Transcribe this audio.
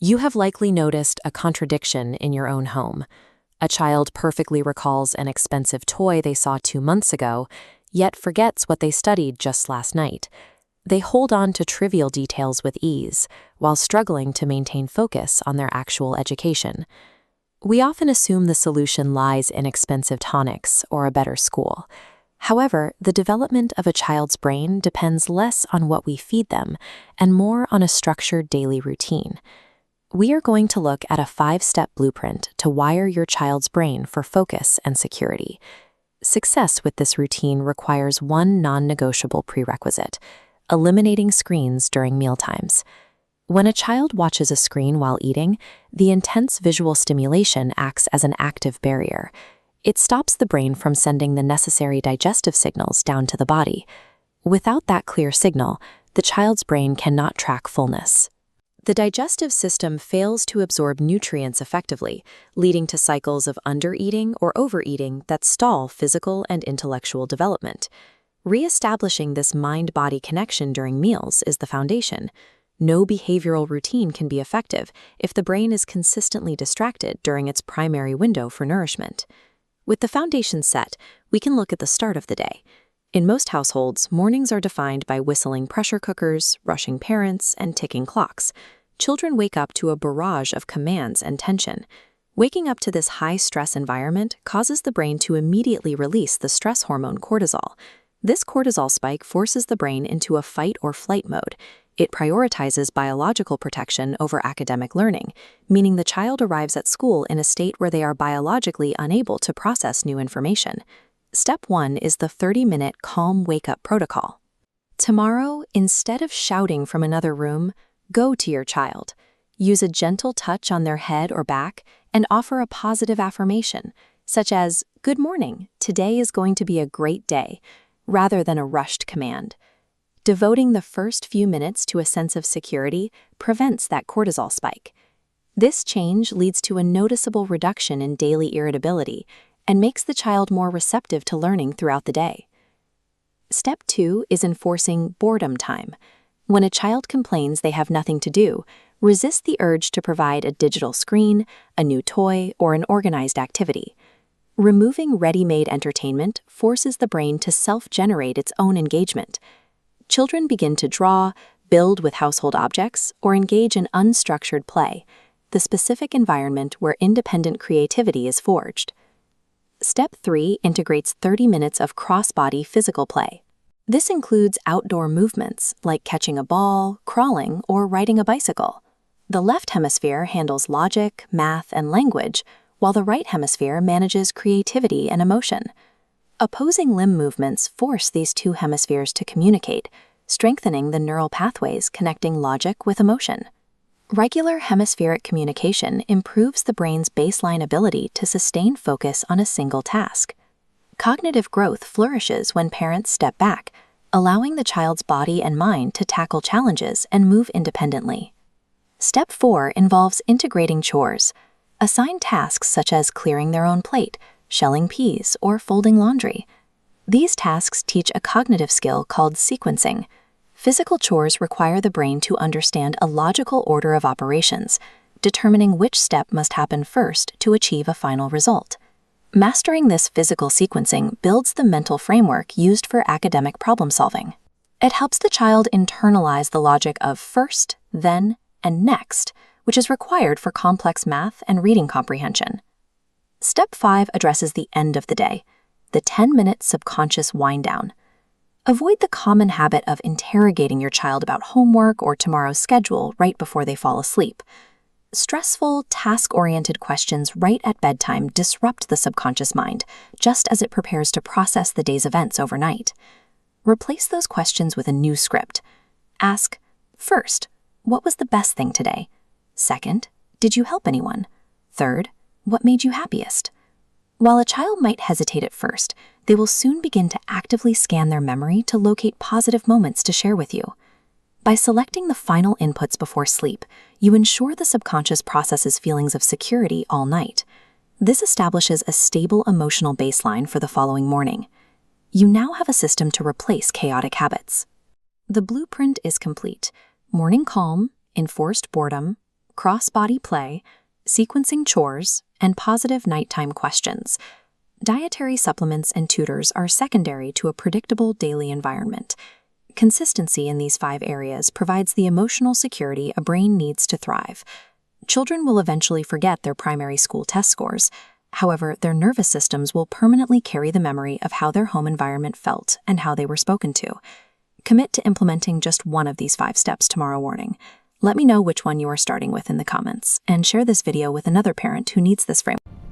You have likely noticed a contradiction in your own home. A child perfectly recalls an expensive toy they saw 2 months ago, yet forgets what they studied just last night. They hold on to trivial details with ease, while struggling to maintain focus on their actual education. We often assume the solution lies in expensive tonics or a better school. However, the development of a child's brain depends less on what we feed them and more on a structured daily routine. We are going to look at a 5-step blueprint to wire your child's brain for focus and security. Success with this routine requires one non-negotiable prerequisite: eliminating screens during mealtimes. When a child watches a screen while eating, the intense visual stimulation acts as an active barrier. It stops the brain from sending the necessary digestive signals down to the body. Without that clear signal, the child's brain cannot track fullness. The digestive system fails to absorb nutrients effectively, leading to cycles of undereating or overeating that stall physical and intellectual development. Re-establishing this mind-body connection during meals is the foundation. No behavioral routine can be effective if the brain is consistently distracted during its primary window for nourishment. With the foundation set, we can look at the start of the day. In most households, mornings are defined by whistling pressure cookers, rushing parents, and ticking clocks. Children wake up to a barrage of commands and tension. Waking up to this high-stress environment causes the brain to immediately release the stress hormone cortisol. This cortisol spike forces the brain into a fight-or-flight mode. It prioritizes biological protection over academic learning, meaning the child arrives at school in a state where they are biologically unable to process new information. Step 1 is the 30-minute calm wake-up protocol. Tomorrow, instead of shouting from another room, go to your child. Use a gentle touch on their head or back and offer a positive affirmation, such as, "Good morning, today is going to be a great day," rather than a rushed command. Devoting the first few minutes to a sense of security prevents that cortisol spike. This change leads to a noticeable reduction in daily irritability and makes the child more receptive to learning throughout the day. Step 2 is enforcing boredom time. When a child complains they have nothing to do, resist the urge to provide a digital screen, a new toy, or an organized activity. Removing ready-made entertainment forces the brain to self-generate its own engagement. Children begin to draw, build with household objects, or engage in unstructured play, the specific environment where independent creativity is forged. Step 3 integrates 30 minutes of cross-body physical play. This includes outdoor movements like catching a ball, crawling, or riding a bicycle. The left hemisphere handles logic, math, and language, while the right hemisphere manages creativity and emotion. Opposing limb movements force these two hemispheres to communicate, strengthening the neural pathways connecting logic with emotion. Regular hemispheric communication improves the brain's baseline ability to sustain focus on a single task. Cognitive growth flourishes when parents step back, allowing the child's body and mind to tackle challenges and move independently. Step 4 involves integrating chores. Assign tasks such as clearing their own plate, shelling peas, or folding laundry. These tasks teach a cognitive skill called sequencing. Physical chores require the brain to understand a logical order of operations, determining which step must happen first to achieve a final result. Mastering this physical sequencing builds the mental framework used for academic problem-solving. It helps the child internalize the logic of first, then, and next, which is required for complex math and reading comprehension. Step 5 addresses the end of the day, the 10-minute subconscious wind-down. Avoid the common habit of interrogating your child about homework or tomorrow's schedule right before they fall asleep. Stressful, task-oriented questions right at bedtime disrupt the subconscious mind, just as it prepares to process the day's events overnight. Replace those questions with a new script. Ask, first, what was the best thing today? Second, did you help anyone? Third, what made you happiest? While a child might hesitate at first, they will soon begin to actively scan their memory to locate positive moments to share with you. By selecting the final inputs before sleep, you ensure the subconscious processes feelings of security all night. This establishes a stable emotional baseline for the following morning. You now have a system to replace chaotic habits. The blueprint is complete. Morning calm, enforced boredom, cross-body play, sequencing chores, and positive nighttime questions. Dietary supplements and tutors are secondary to a predictable daily environment. Consistency in these 5 areas provides the emotional security a brain needs to thrive. Children will eventually forget their primary school test scores. However, their nervous systems will permanently carry the memory of how their home environment felt and how they were spoken to. Commit to implementing just one of these 5 steps tomorrow morning. Let me know which one you are starting with in the comments, and share this video with another parent who needs this framework.